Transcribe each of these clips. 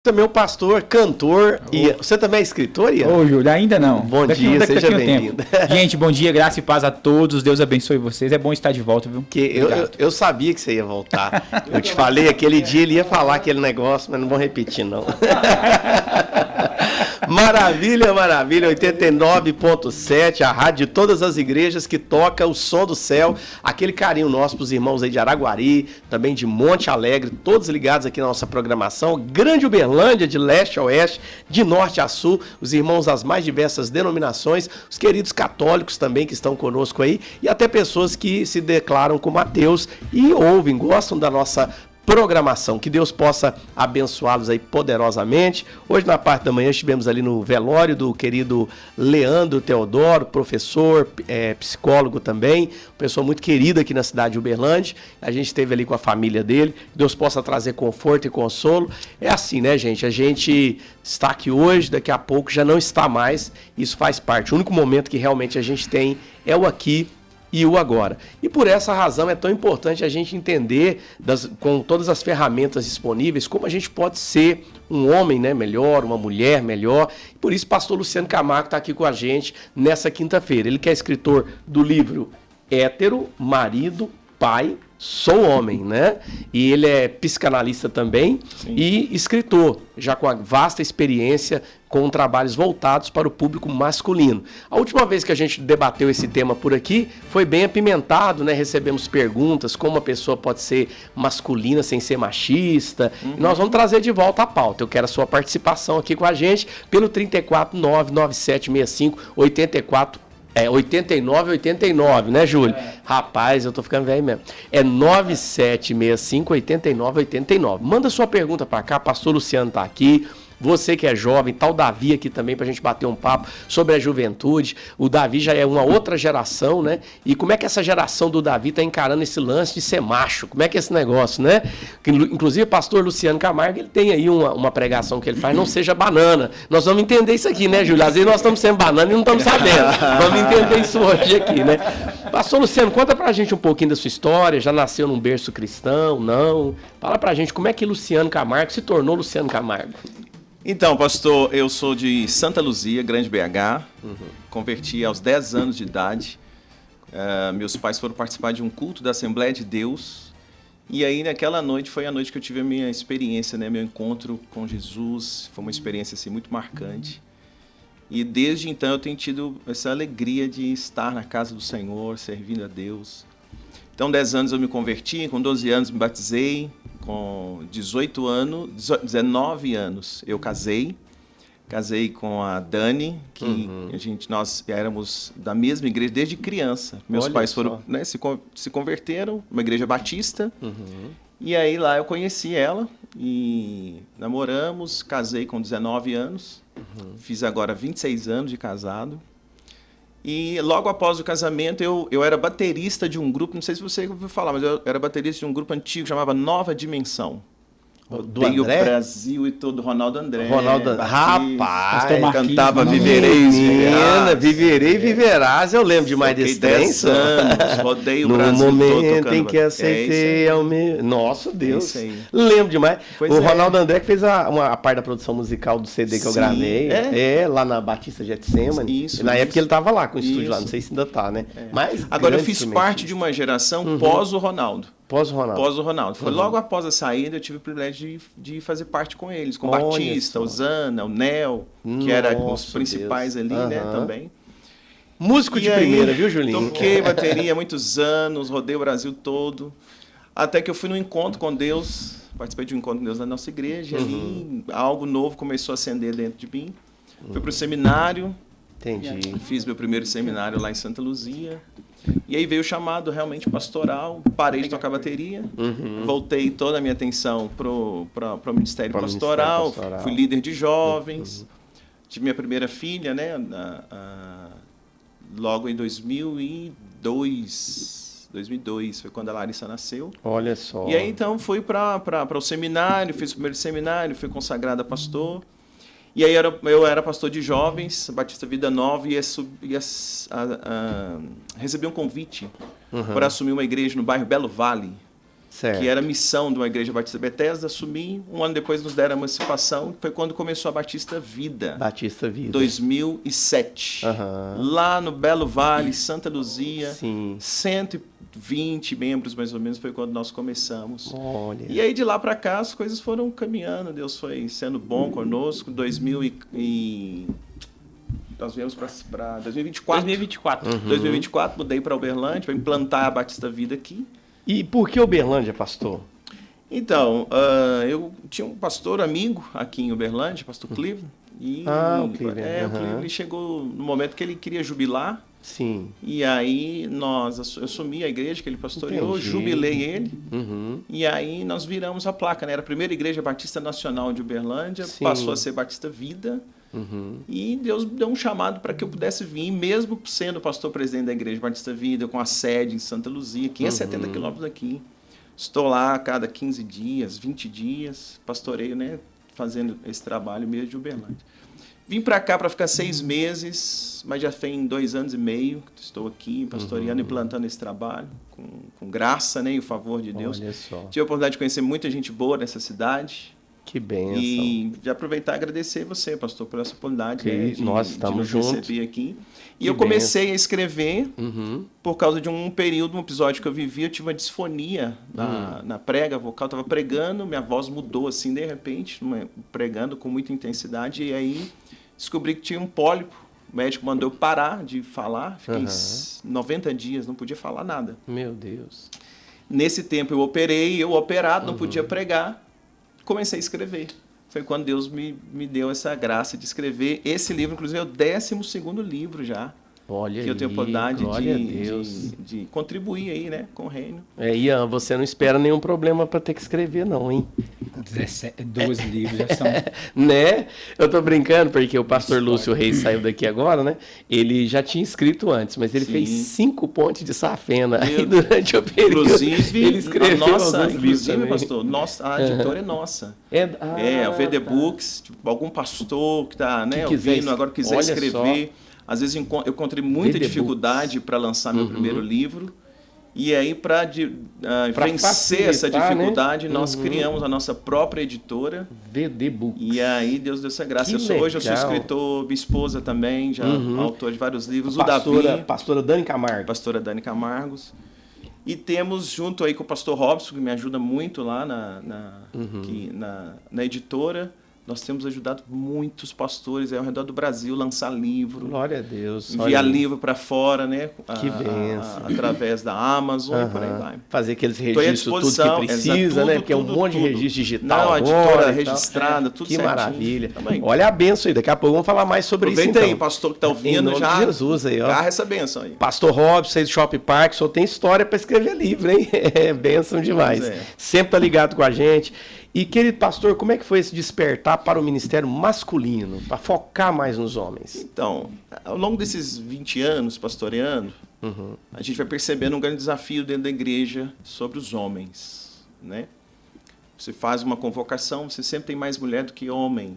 Também é um pastor, cantor, e você também é escritor, Ian? Ô, Júlio, ainda não. Bom dia, seja bem-vindo. Gente, bom dia, graça e paz a todos, Deus abençoe vocês, é bom estar de volta, viu? Eu sabia que você ia voltar, eu te falei, aquele dia ele ia falar aquele negócio, mas não vou repetir não. Maravilha, maravilha, 89.7, a rádio de todas as igrejas que toca o som do céu, aquele carinho nosso para os irmãos aí de Araguari, também de Monte Alegre, todos ligados aqui na nossa programação, Grande Uberlândia, de leste a oeste, de norte a sul, os irmãos das mais diversas denominações, os queridos católicos também que estão conosco aí, e até pessoas que se declaram como ateus e ouvem, gostam da nossa programação. Que Deus possa abençoá-los aí poderosamente. Hoje, na parte da manhã, estivemos ali no velório do querido Leandro Teodoro, professor, psicólogo também, pessoa muito querida aqui na cidade de Uberlândia. A gente esteve ali com a família dele. Que Deus possa trazer conforto e consolo. É assim, né, gente? A gente está aqui hoje, daqui a pouco já não está mais. Isso faz parte. O único momento que realmente a gente tem é o aqui e o agora. E por essa razão é tão importante a gente entender, com todas as ferramentas disponíveis, como a gente pode ser um homem, né, melhor, uma mulher melhor. Por isso, pastor Luciano Camargo está aqui com a gente nessa quinta-feira. Ele que é escritor do livro Hétero, Marido, Pai, Sou Homem, né? E ele é psicanalista também. Sim. E escritor, já com a vasta experiência com trabalhos voltados para o público masculino. A última vez que a gente debateu esse tema por aqui foi bem apimentado, né? Recebemos perguntas, como a pessoa pode ser masculina sem ser machista. Uhum. E nós vamos trazer de volta a pauta. Eu quero a sua participação aqui com a gente pelo 349-9765-84 8989, né, Júlio? Rapaz, eu tô ficando velho mesmo. É 9765-8989. Manda sua pergunta para cá, pastor Luciano tá aqui. Você que é jovem, tá o Davi aqui também pra gente bater um papo sobre a juventude. O Davi já é uma outra geração, né? E como é que essa geração do Davi tá encarando esse lance de ser macho? Como é que é esse negócio, né? Inclusive o pastor Luciano Camargo, ele tem aí uma pregação que ele faz, não seja banana. Nós vamos entender isso aqui, né, Júlio? Às vezes nós estamos sendo banana e não estamos sabendo. Vamos entender isso hoje aqui, né? Pastor Luciano, conta pra gente um pouquinho da sua história. Já nasceu num berço cristão? Não? Fala pra gente como é que Luciano Camargo se tornou Luciano Camargo. Então, pastor, eu sou de Santa Luzia, Grande BH, converti aos 10 anos de idade. Meus pais foram participar de um culto da Assembleia de Deus, e aí naquela noite foi a noite que eu tive a minha experiência, né, meu encontro com Jesus. Foi uma experiência assim, muito marcante, e desde então eu tenho tido essa alegria de estar na casa do Senhor, servindo a Deus. Então, 10 anos eu me converti, com 12 anos me batizei, com 19 anos eu casei com a Dani, que nós éramos da mesma igreja desde criança. Meus pais foram, né, se converteram, uma igreja batista, e aí lá eu conheci ela e namoramos, casei com 19 anos, fiz agora 26 anos de casado. E logo após o casamento, eu era baterista de um grupo, não sei se você ouviu falar, mas eu era baterista de um grupo antigo, chamava Nova Dimensão. Do André? O Brasil e todo, Ronaldo André. Rapaz, cantava Viverei, Viverei, Viverás. Eu lembro demais desse trem. Rodei o no Brasil todo. No momento em que aceitei ao meu... Nossa, Deus. Lembro demais. O Ronaldo André que fez a parte da produção musical do CD que eu gravei. Lá na Batista Getsemane. Isso. Na época ele estava lá com o estúdio lá, não sei se ainda está, né? Mas agora eu fiz parte de uma geração pós o Ronaldo. Pós o Ronaldo. Foi logo após a saída, eu tive o privilégio de fazer parte com eles, com o Batista, o Zana, o Nel, que eram os principais ali, né, também. Músico de primeira, viu, Julinho? Toquei bateria há muitos anos, rodei o Brasil todo, até que eu fui num encontro com Deus, participei de um encontro com Deus na nossa igreja, e ali algo novo começou a acender dentro de mim. Fui para o seminário. Entendi. Fiz meu primeiro seminário lá em Santa Luzia. E aí veio o chamado realmente pastoral, parei de tocar bateria, voltei toda a minha atenção para o Ministério Pastoral, fui líder de jovens, tive minha primeira filha, né, logo em 2002 foi quando a Larissa nasceu. Olha só. E aí então fui para o seminário, fiz o primeiro seminário, fui consagrado a pastor. E aí eu era pastor de jovens, Batista Vida Nova, e recebi um convite para assumir uma igreja no bairro Belo Vale. Certo. que era missão de uma igreja batista Bethesda, assumi. Um ano depois nos deram a emancipação, foi quando começou a Batista Vida. Batista Vida. 2007. Aham. Lá no Belo Vale, Santa Luzia. Sim. 120 membros, mais ou menos, foi quando nós começamos. Olha. E aí, de lá para cá, as coisas foram caminhando. Deus foi sendo bom conosco. Nós viemos para 2024. 2024. 2024, mudei para Uberlândia, para implantar a Batista Vida aqui. E por que Uberlândia, pastor? Então, eu tinha um pastor amigo aqui em Uberlândia, pastor Cleveland. E, o Cleveland. o Cleveland chegou no momento que ele queria jubilar. Sim. E aí eu assumi a igreja que ele pastoreou, Entendi. jubilei ele. Uhum. E aí nós viramos a placa, né? Era a primeira igreja batista nacional de Uberlândia, Sim. passou a ser Batista Vida. Uhum. E Deus deu um chamado para que eu pudesse vir, mesmo sendo pastor-presidente da igreja Batista Vida, com a sede em Santa Luzia, 570 quilômetros daqui. Estou lá a cada 15 dias, 20 dias, pastoreio, né? Fazendo esse trabalho mesmo de Uberlândia. Vim para cá para ficar 6 meses, mas já tem 2 anos e meio que estou aqui pastoreando e plantando esse trabalho, com graça, né, e o favor de Deus. Olha só. Tive a oportunidade de conhecer muita gente boa nessa cidade. Que bênção. E de aproveitar e agradecer você, pastor, por essa oportunidade, Que né, nós de estamos nos juntos. receber aqui. E Que eu comecei a escrever Uhum. por causa de um período, um episódio que eu vivi, eu tive uma disfonia na prega vocal, estava pregando, minha voz mudou assim de repente, pregando com muita intensidade, e aí descobri que tinha um pólipo. O médico mandou eu parar de falar, fiquei 90 dias, não podia falar nada. Meu Deus. Nesse tempo eu operei, eu operado, não podia pregar, comecei a escrever. Foi quando Deus me deu essa graça de escrever. Esse livro, inclusive, é o 12º livro já. Olha que eu tenho a oportunidade glória a Deus. de contribuir aí, né, com o reino. Ian, você não espera nenhum problema para ter que escrever, não, hein? 12 livros já são. Né? Eu tô brincando porque o pastor Lúcio Reis saiu daqui agora, né? Ele já tinha escrito antes, mas ele Sim. fez 5 pontes de safena. Aí durante o período Inclusive, ele escreveu alguns livros inclusive, também. pastor, a editora é nossa. O VD Books, tipo, algum pastor que está, né, Que quiser ouvindo, agora quiser olha escrever. Às vezes eu encontrei muita VD dificuldade para lançar meu primeiro livro. E aí, para vencer facilitar, essa dificuldade, né? nós criamos a nossa própria editora. VD Books. E aí, Deus deu essa graça. Que Hoje eu sou legal. escritor, minha esposa também, já autor de vários livros. Pastora Dani Camargo. Pastora Dani Camargos. E temos junto aí com o pastor Robson, que me ajuda muito lá na editora. Nós temos ajudado muitos pastores ao redor do Brasil lançar livro. Glória a Deus. Enviar livro para fora, né? Que bênção. Através da Amazon e por aí vai. Fazer aqueles Estou à registros, tudo disposição, que precisa, né? Porque é um monte de tudo. registro digital. Não, a editora agora e registrada, tal. tudo Que certinho. maravilha. Também. Olha a benção aí. Daqui a pouco vamos falar mais sobre Aproveita isso. aí, Então. pastor que está Em ouvindo, nome já de Jesus aí, ó. agarra essa benção aí. Pastor Robson, do Shopping Park, só tem história para escrever livro, hein? É bênção demais. Pois é. Sempre tá ligado com a gente. E, querido pastor, como é que foi esse despertar para o ministério masculino, para focar mais nos homens? Então, ao longo desses 20 anos pastoreando, a gente vai percebendo um grande desafio dentro da igreja sobre os homens, né? Você faz uma convocação, você sempre tem mais mulher do que homem.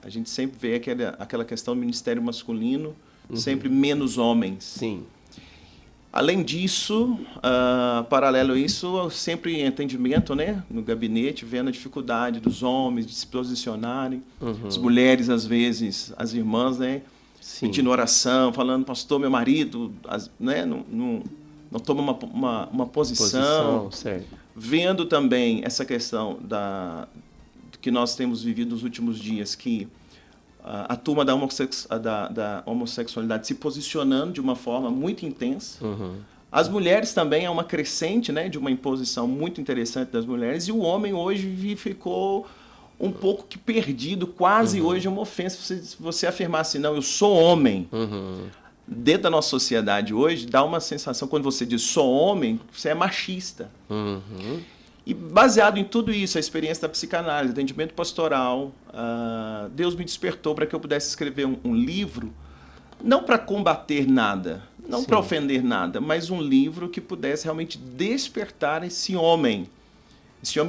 A gente sempre vê aquela questão do ministério masculino, sempre menos homens. Sim. Além disso, paralelo a isso, sempre entendimento, né, no gabinete, vendo a dificuldade dos homens de se posicionarem, as mulheres, às vezes, as irmãs, né, Sim. pedindo oração, falando, pastor, meu marido, né, não toma uma posição. Certo. Vendo também essa questão que nós temos vivido nos últimos dias, que a turma da homossexualidade se posicionando de uma forma muito intensa. As mulheres também, é uma crescente, né, de uma imposição muito interessante das mulheres, e o homem hoje ficou um pouco que perdido, quase hoje é uma ofensa você afirmar assim, não, eu sou homem. Dentro da nossa sociedade hoje, dá uma sensação, quando você diz sou homem, você é machista. E baseado em tudo isso, a experiência da psicanálise, atendimento pastoral, Deus me despertou para que eu pudesse escrever um livro, não para combater nada, não para ofender nada, mas um livro que pudesse realmente despertar esse homem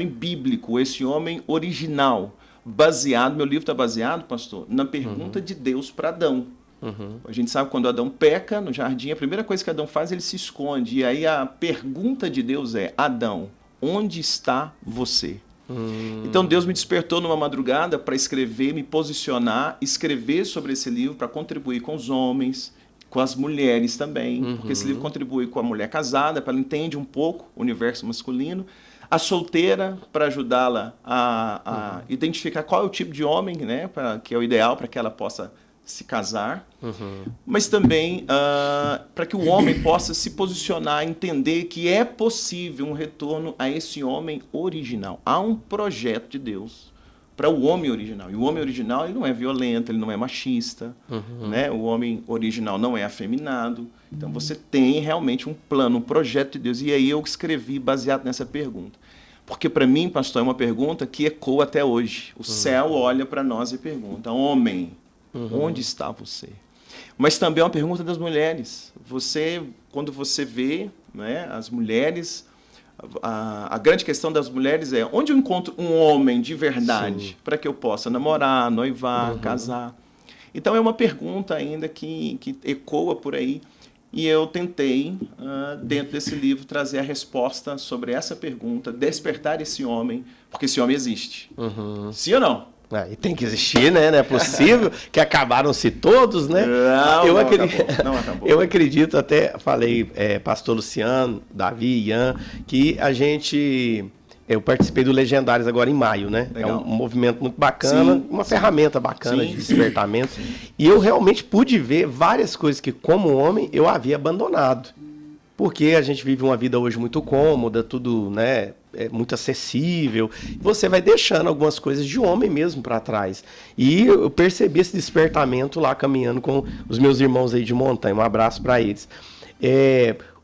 bíblico, esse homem original, meu livro está baseado, pastor, na pergunta de Deus para Adão. A gente sabe quando Adão peca no jardim, a primeira coisa que Adão faz, ele se esconde. E aí a pergunta de Deus é, Adão, onde está você? Então Deus me despertou numa madrugada para escrever, me posicionar, escrever sobre esse livro para contribuir com os homens, com as mulheres também, porque esse livro contribui com a mulher casada, para ela entender um pouco o universo masculino, a solteira, para ajudá-la a identificar qual é o tipo de homem, né, que é o ideal para que ela possa se casar, mas também para que o homem possa se posicionar, entender que é possível um retorno a esse homem original. Há um projeto de Deus para o homem original. E o homem original, ele não é violento, ele não é machista, né? O homem original não é afeminado. Então você tem realmente um plano, um projeto de Deus. E aí eu escrevi baseado nessa pergunta. Porque para mim, pastor, é uma pergunta que ecoa até hoje. O céu olha para nós e pergunta: homem, onde está você? Mas também é uma pergunta das mulheres. Quando você vê, né, as mulheres, a grande questão das mulheres é: onde eu encontro um homem de verdade para que eu possa namorar, noivar, casar? Então é uma pergunta ainda que ecoa por aí. E eu tentei, dentro desse livro, trazer a resposta sobre essa pergunta, despertar esse homem, porque esse homem existe. Sim ou não? E tem que existir, né? Não é possível que acabaram-se todos, né? Não acabou. Eu acredito, até falei, pastor Luciano, Davi, Ian, que eu participei do Legendários agora em maio, né? Legal. É um movimento muito bacana, uma ferramenta bacana de despertamento. E eu realmente pude ver várias coisas que, como homem, eu havia abandonado. Porque a gente vive uma vida hoje muito cômoda, tudo, né, muito acessível. Você vai deixando algumas coisas de homem mesmo para trás. E eu percebi esse despertamento lá caminhando com os meus irmãos aí de montanha. Um abraço para eles.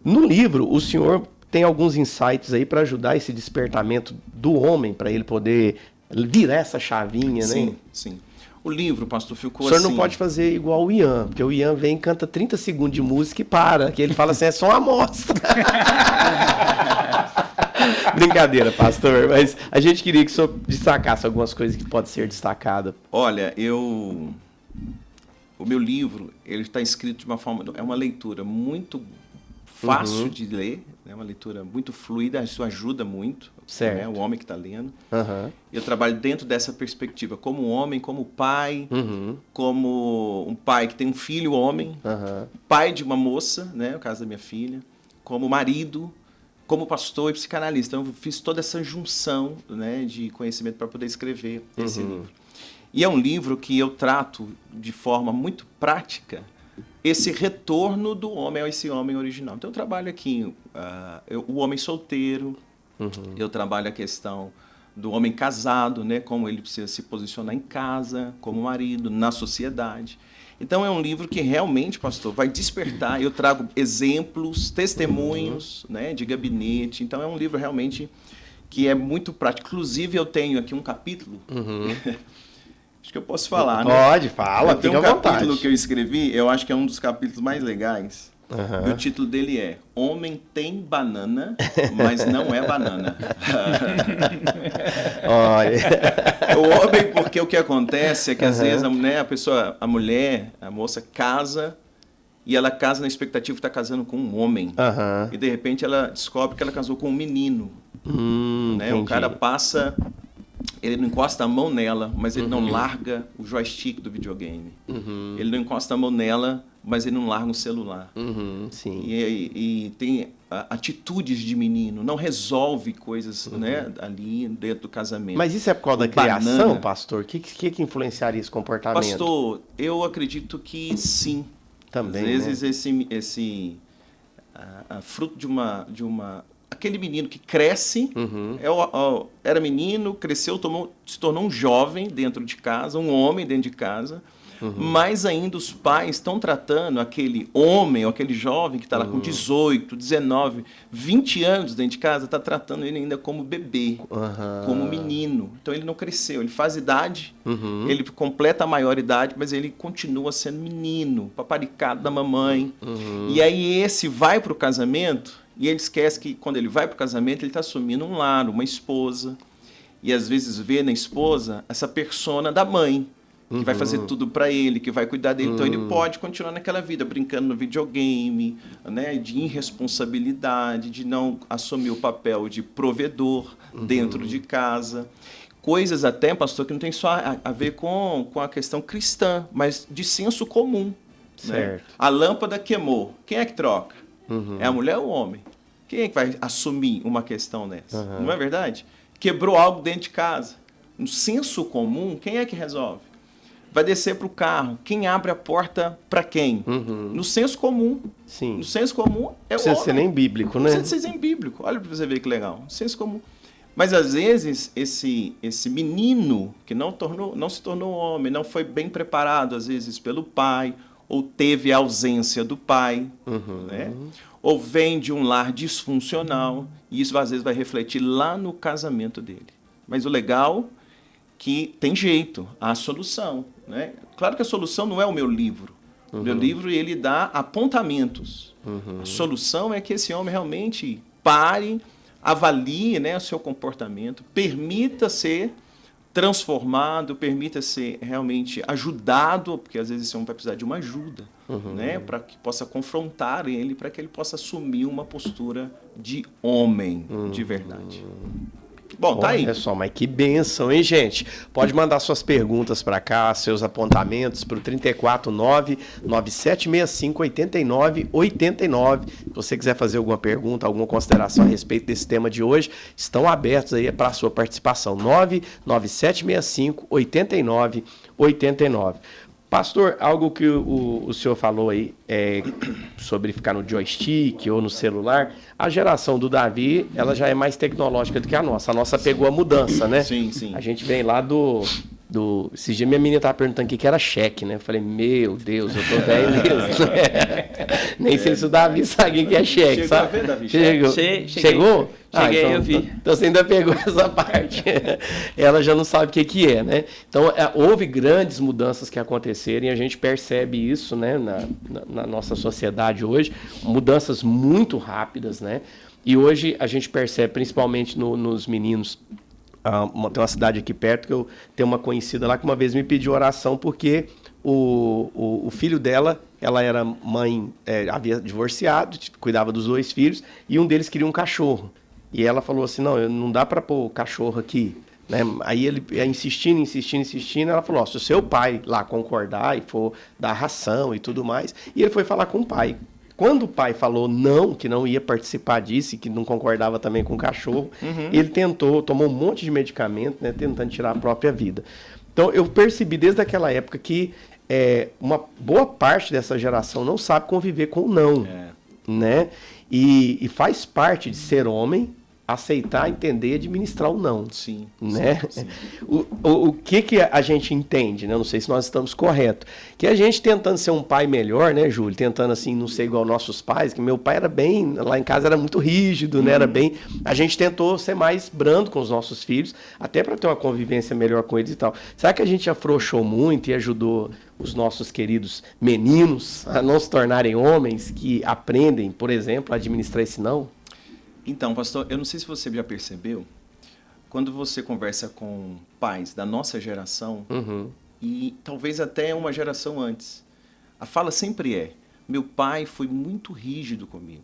No livro, o senhor tem alguns insights aí para ajudar esse despertamento do homem, para ele poder virar essa chavinha, né? Sim. O livro, pastor, ficou assim... O senhor assim... não pode fazer igual o Ian, porque o Ian vem e canta 30 segundos de música e para, que ele fala assim, é só uma amostra. Brincadeira, pastor, mas a gente queria que o senhor destacasse algumas coisas que podem ser destacadas. Olha, o meu livro, ele está escrito de uma forma... É uma leitura muito fácil de ler, é uma leitura muito fluida, isso ajuda muito, né, o homem que está lendo. Eu trabalho dentro dessa perspectiva, como homem, como pai, como um pai que tem um filho homem, pai de uma moça, né, no caso da minha filha, como marido, como pastor e psicanalista. Então, eu fiz toda essa junção, né, de conhecimento para poder escrever esse livro. E é um livro que eu trato de forma muito prática esse retorno do homem a esse homem original. Então eu trabalho aqui o homem solteiro, eu trabalho a questão do homem casado, né, como ele precisa se posicionar em casa, como marido, na sociedade. Então é um livro que realmente, pastor, vai despertar. Eu trago exemplos, testemunhos, né, de gabinete. Então é um livro realmente que é muito prático. Inclusive eu tenho aqui um capítulo... Acho que eu posso falar, né? Pode, fala, fica à vontade. Tem um capítulo que eu escrevi, eu acho que é um dos capítulos mais legais. E o título dele é Homem tem banana, mas não é banana. Olha. O homem, porque o que acontece é que às vezes a mulher, a moça casa e ela casa na expectativa de estar casando com um homem. E de repente ela descobre que ela casou com um menino. Né? O cara passa... Ele não encosta a mão nela, mas ele não larga o joystick do videogame. Ele não encosta a mão nela, mas ele não larga o celular. Sim. E tem atitudes de menino, não resolve coisas, né, ali dentro do casamento. Mas isso é por causa da criação, pastor? O que influenciaria esse comportamento? Pastor, eu acredito que sim. Também, às vezes, né? esse fruto de uma aquele menino que cresce, era menino, cresceu, se tornou um jovem dentro de casa, um homem dentro de casa, mas ainda os pais estão tratando aquele homem, ou aquele jovem que está lá com 18, 19, 20 anos dentro de casa, está tratando ele ainda como bebê, como menino. Então ele não cresceu, ele faz idade, ele completa a maioridade, mas ele continua sendo menino, paparicado da mamãe. E aí esse vai para o casamento... E ele esquece que, quando ele vai para o casamento, ele está assumindo um lar, uma esposa. E, às vezes, vê na esposa essa persona da mãe. que vai fazer tudo para ele, que vai cuidar dele. Então, ele pode continuar naquela vida, brincando no videogame, né, de irresponsabilidade, de não assumir o papel de provedor dentro de casa. Coisas até, pastor, que não tem só a ver com a questão cristã, mas de senso comum. Né? A lâmpada queimou. Quem é que troca? É a mulher ou o homem? Quem é que vai assumir uma questão dessa? Não é verdade? Quebrou algo dentro de casa. No senso comum, quem é que resolve? Vai descer para o carro. Quem abre a porta para quem? No senso comum. Sim. No senso comum é o homem. Não precisa ser nem bíblico, né? Não precisa ser nem bíblico. Olha para você ver que legal. Senso comum. Mas, às vezes, esse menino que não se tornou homem, não foi bem preparado, às vezes, pelo pai, ou teve a ausência do pai, né? Ou vem de um lar disfuncional, e isso, às vezes, vai refletir lá no casamento dele. Mas o legal que tem jeito, há solução. Né? Claro que a solução não é o meu livro. O meu livro, ele dá apontamentos. A solução é que esse homem realmente pare, avalie, né, o seu comportamento, permita ser transformado, permita ser realmente ajudado, porque às vezes esse homem vai precisar de uma ajuda, né, para que possa confrontar ele, para que ele possa assumir uma postura de homem de verdade. Bom, tá aí. Olha só, mas que bênção, hein, gente? Pode mandar suas perguntas para cá, seus apontamentos para o 349-9765-8989. Se você quiser fazer alguma pergunta, alguma consideração a respeito desse tema de hoje, estão abertos aí para a sua participação. 99765-8989. Pastor, algo que o senhor falou aí sobre ficar no joystick ou no celular, a geração do Davi, ela já é mais tecnológica do que a nossa. A nossa pegou a mudança, né? Sim, sim. A gente vem lá esses dias minha menina estava perguntando o que era cheque, né? Eu falei, meu Deus, eu tô velho mesmo. Nem sei se o Davi sabe o que é cheque, Chegou sabe? a ver, Davi? Chegou? Chegou? Cheguei, então, eu vi. Então você ainda pegou essa parte. Ela já não sabe o que é, né? Então, houve grandes mudanças que aconteceram e a gente percebe isso, né, na nossa sociedade hoje. Mudanças muito rápidas, né? E hoje a gente percebe, principalmente nos meninos. Tem uma cidade aqui perto que eu tenho uma conhecida lá que uma vez me pediu oração porque o filho dela, ela era mãe, havia divorciado, cuidava dos 2 filhos e um deles queria um cachorro. E ela falou assim, não dá para pôr o cachorro aqui. Né? Aí ele insistindo, ela falou, se o seu pai lá concordar e for dar ração e tudo mais, e ele foi falar com o pai. Quando o pai falou não, que não ia participar disso e que não concordava também com o cachorro, ele tomou um monte de medicamento, né, tentando tirar a própria vida. Então, eu percebi desde aquela época que uma boa parte dessa geração não sabe conviver com o não. Né? E faz parte de ser homem aceitar, entender e administrar o não. Sim. Né? Sim. O que a gente entende, né? Não sei se nós estamos corretos. Que a gente tentando ser um pai melhor, né, Júlio? Tentando, assim, não ser igual nossos pais, que meu pai era bem, lá em casa era muito rígido, né? Era bem... A gente tentou ser mais brando com os nossos filhos, até para ter uma convivência melhor com eles e tal. Será que a gente afrouxou muito e ajudou os nossos queridos meninos a não se tornarem homens que aprendem, por exemplo, a administrar esse não? Então, pastor, eu não sei se você já percebeu, quando você conversa com pais da nossa geração, e talvez até uma geração antes, a fala sempre meu pai foi muito rígido comigo,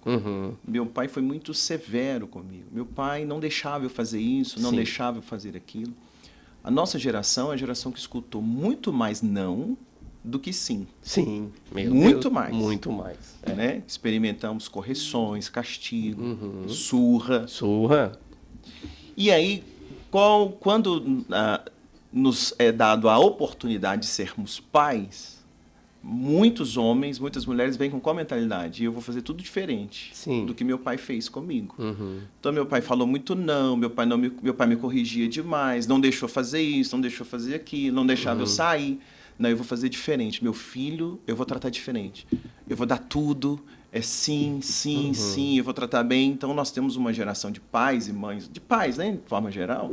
meu pai foi muito severo comigo, meu pai não deixava eu fazer isso, não deixava eu fazer aquilo. A nossa geração é a geração que escutou muito mais não do que sim. Sim, muito mais. Muito mais. Né? Experimentamos correções, castigo, surra. E aí, quando nos é dado a oportunidade de sermos pais, muitos homens, muitas mulheres vêm com qual mentalidade? Eu vou fazer tudo diferente do que meu pai fez comigo. Então, meu pai falou muito não, meu pai me corrigia demais, não deixou fazer isso, não deixou fazer aquilo, não deixava eu sair. Não, eu vou fazer diferente. Meu filho, eu vou tratar diferente. Eu vou dar tudo, sim, eu vou tratar bem. Então, nós temos uma geração de pais e mães, de pais, né, de forma geral,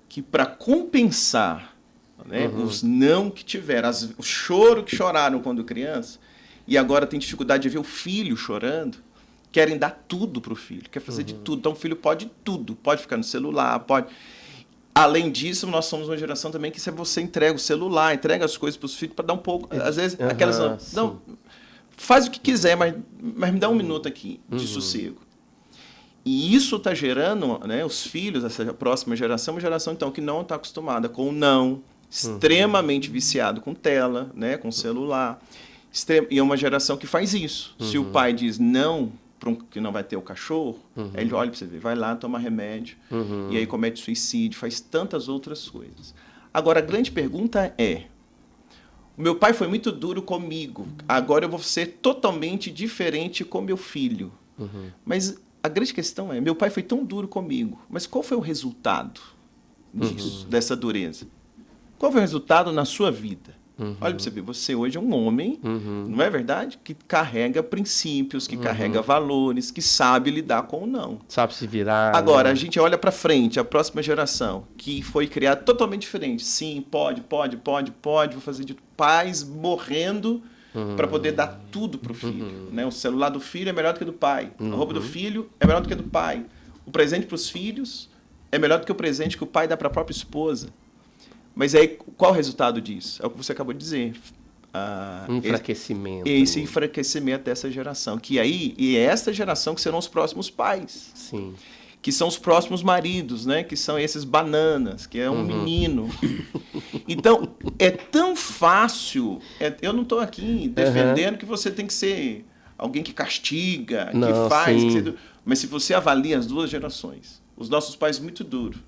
que para compensar, né, os não que tiveram, o choro que choraram quando criança, e agora tem dificuldade de ver o filho chorando, querem dar tudo para o filho, quer fazer de tudo. Então, o filho pode tudo, pode ficar no celular, pode... Além disso, nós somos uma geração também que se você entrega o celular, entrega as coisas para os filhos para dar um pouco, às vezes aquelas não, faz o que quiser, mas me dá um minuto aqui de sossego. E isso está gerando, né, os filhos, essa próxima geração, uma geração então que não está acostumada com o não, extremamente viciado com tela, né, com celular. E é uma geração que faz isso. Se o pai diz não, que não vai ter o cachorro, aí ele olha para você ver, vai lá, toma remédio, e aí comete suicídio, faz tantas outras coisas. Agora, a grande pergunta é, o meu pai foi muito duro comigo, agora eu vou ser totalmente diferente com meu filho. Mas a grande questão é, meu pai foi tão duro comigo, mas qual foi o resultado disso, dessa dureza? Qual foi o resultado na sua vida? Olha para você ver, você hoje é um homem, não é verdade? Que carrega princípios, que carrega valores, que sabe lidar com o não. Sabe se virar. Agora, né? a gente olha para frente, a próxima geração, que foi criada totalmente diferente. Sim, pode, vou fazer de pais morrendo para poder dar tudo para o filho. Né? O celular do filho é melhor do que do pai. A roupa do filho é melhor do que a do pai. O presente para os filhos é melhor do que o presente que o pai dá para a própria esposa. Mas aí, qual o resultado disso? É o que você acabou de dizer. Enfraquecimento. Esse enfraquecimento dessa geração. E é essa geração que serão os próximos pais. Sim. Que são os próximos maridos, né? Que são esses bananas, que é um menino. Então, é tão fácil. Eu não estou aqui defendendo que você tem que ser alguém que castiga, não, que faz. Sim. Mas se você avalia as duas gerações, os nossos pais muito duros,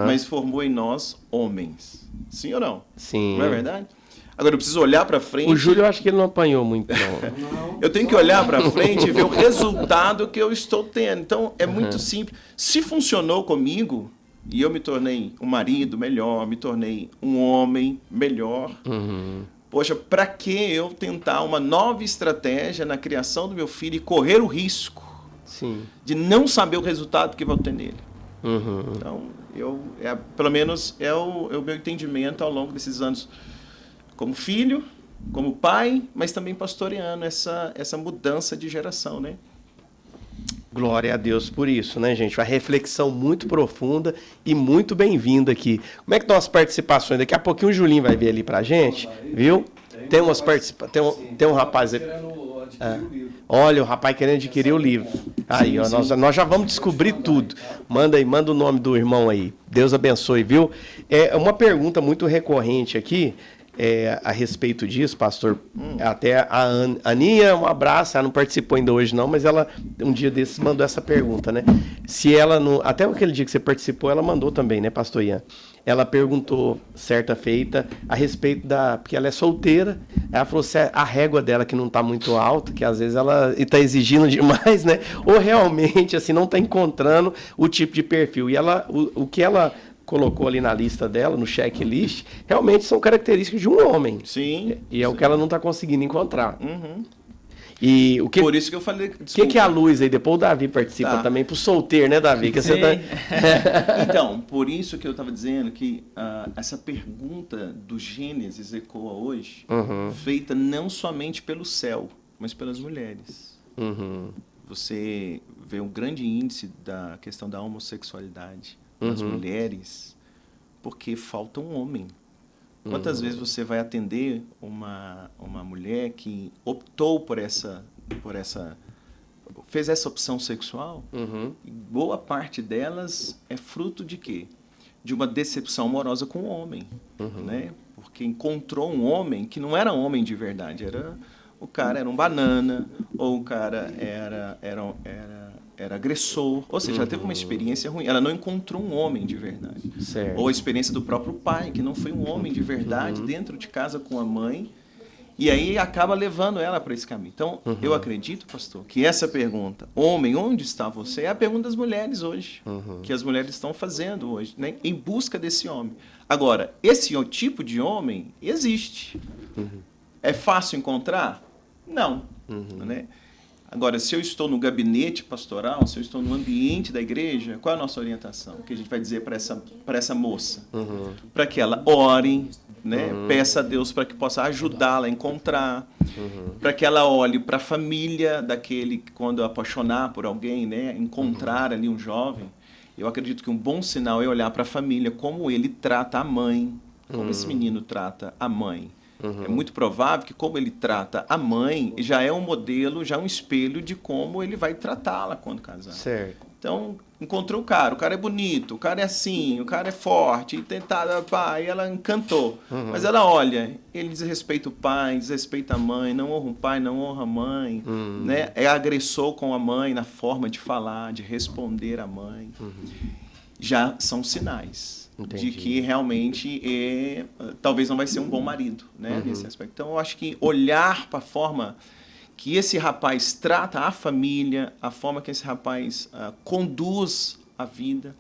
mas formou em nós homens. Sim ou não? Sim. Não é verdade? Agora eu preciso olhar para frente. O Júlio, eu acho que ele não apanhou muito, não. Eu tenho que olhar para frente e ver o resultado que eu estou tendo. Então, é muito simples. Se funcionou comigo, e eu me tornei um marido melhor, me tornei um homem melhor, poxa, para que eu tentar uma nova estratégia na criação do meu filho e correr o risco de não saber o resultado que vou ter nele? Então, pelo menos é o meu entendimento ao longo desses anos, como filho, como pai, mas também pastoreando essa mudança de geração, né? Glória a Deus por isso, né, gente? Uma reflexão muito profunda e muito bem-vinda aqui. Como é que estão as participações? Daqui a pouquinho o Julinho vai ver ali pra gente, viu? Tem umas tem um rapaz aí. Olha, o rapaz querendo adquirir o livro. Aí, ó, nós já vamos descobrir tudo. Manda o nome do irmão aí. Deus abençoe, viu? É uma pergunta muito recorrente aqui. A respeito disso, pastor, até a Aninha, um abraço, ela não participou ainda hoje não, mas ela um dia desses mandou essa pergunta, né? Se ela não, até aquele dia que você participou, ela mandou também, né, pastor Ian? Ela perguntou, certa feita, a respeito porque ela é solteira, ela falou se a régua dela que não está muito alta, que às vezes ela está exigindo demais, né? Ou realmente, assim, não está encontrando o tipo de perfil. E o que ela colocou ali na lista dela, no checklist, realmente são características de um homem. Sim. E é o que ela não está conseguindo encontrar. E por isso que eu falei... O que é a luz aí? Depois o Davi participa também, pro solteiro, né, Davi? Que você Então, por isso que eu estava dizendo que essa pergunta do Gênesis ecoa hoje, feita não somente pelo céu, mas pelas mulheres. Você vê um grande índice da questão da homossexualidade nas mulheres, porque falta um homem. Quantas vezes você vai atender uma mulher que optou fez essa opção sexual, e boa parte delas é fruto de quê? De uma decepção amorosa com o homem, né? Porque encontrou um homem que não era homem de verdade, o cara era um banana, ou o cara era agressor, ou seja, ela teve uma experiência ruim, ela não encontrou um homem de verdade. Certo. Ou a experiência do próprio pai, que não foi um homem de verdade dentro de casa com a mãe, e aí acaba levando ela para esse caminho. Então, eu acredito, pastor, que essa pergunta, homem, onde está você? É a pergunta das mulheres hoje, que as mulheres estão fazendo hoje, né, em busca desse homem. Agora, esse tipo de homem existe. É fácil encontrar? Não. Né? Agora, se eu estou no gabinete pastoral, se eu estou no ambiente da igreja, qual é a nossa orientação? O que a gente vai dizer para essa moça? Para que ela ore, né? Peça a Deus para que possa ajudá-la a encontrar, para que ela olhe para a família daquele que, quando apaixonar por alguém, né? Encontrar ali um jovem, Eu acredito que um bom sinal é olhar para a família, como ele trata a mãe, como esse menino trata a mãe. É muito provável que como ele trata a mãe, já é um modelo, já é um espelho de como ele vai tratá-la quando casar. Certo. Então, encontrou o cara é bonito, o cara é assim, o cara é forte, e tentada, pá, e ela encantou. Mas ela olha, ele desrespeita o pai, desrespeita a mãe, não honra o pai, não honra a mãe, né? É agressor com a mãe na forma de falar, de responder à mãe. Já são sinais. Entendi. De que realmente talvez não vai ser um bom marido, né, nesse aspecto. Então, eu acho que olhar para a forma que esse rapaz trata a família, a forma que esse rapaz conduz a vida,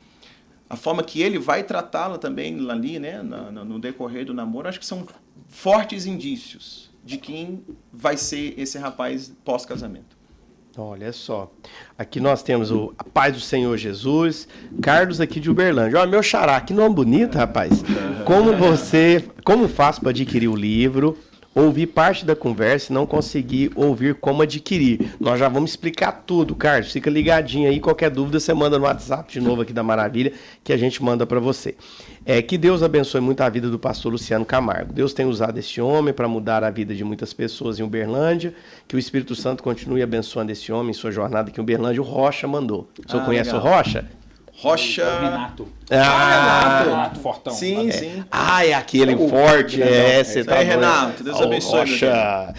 a forma que ele vai tratá-la também ali, né, no decorrer do namoro, acho que são fortes indícios de quem vai ser esse rapaz pós-casamento. Olha só, aqui nós temos a paz do Senhor Jesus, Carlos aqui de Uberlândia. Olha, meu xará, que nome bonito, rapaz. Como faço para adquirir o livro? Ouvi parte da conversa e não consegui ouvir como adquirir. Nós já vamos explicar tudo, Carlos. Fica ligadinho aí, qualquer dúvida você manda no WhatsApp de novo aqui da Maravilha, que a gente manda para você. Que Deus abençoe muito a vida do pastor Luciano Camargo. Deus tem usado esse homem para mudar a vida de muitas pessoas em Uberlândia. Que o Espírito Santo continue abençoando esse homem em sua jornada aqui em Uberlândia. O Rocha mandou. O senhor conhece legal. O Rocha? Rocha... Renato. Renato Fortão. Sim, sim. É aquele forte. Você tá doido. Renato, Deus abençoe. Rocha.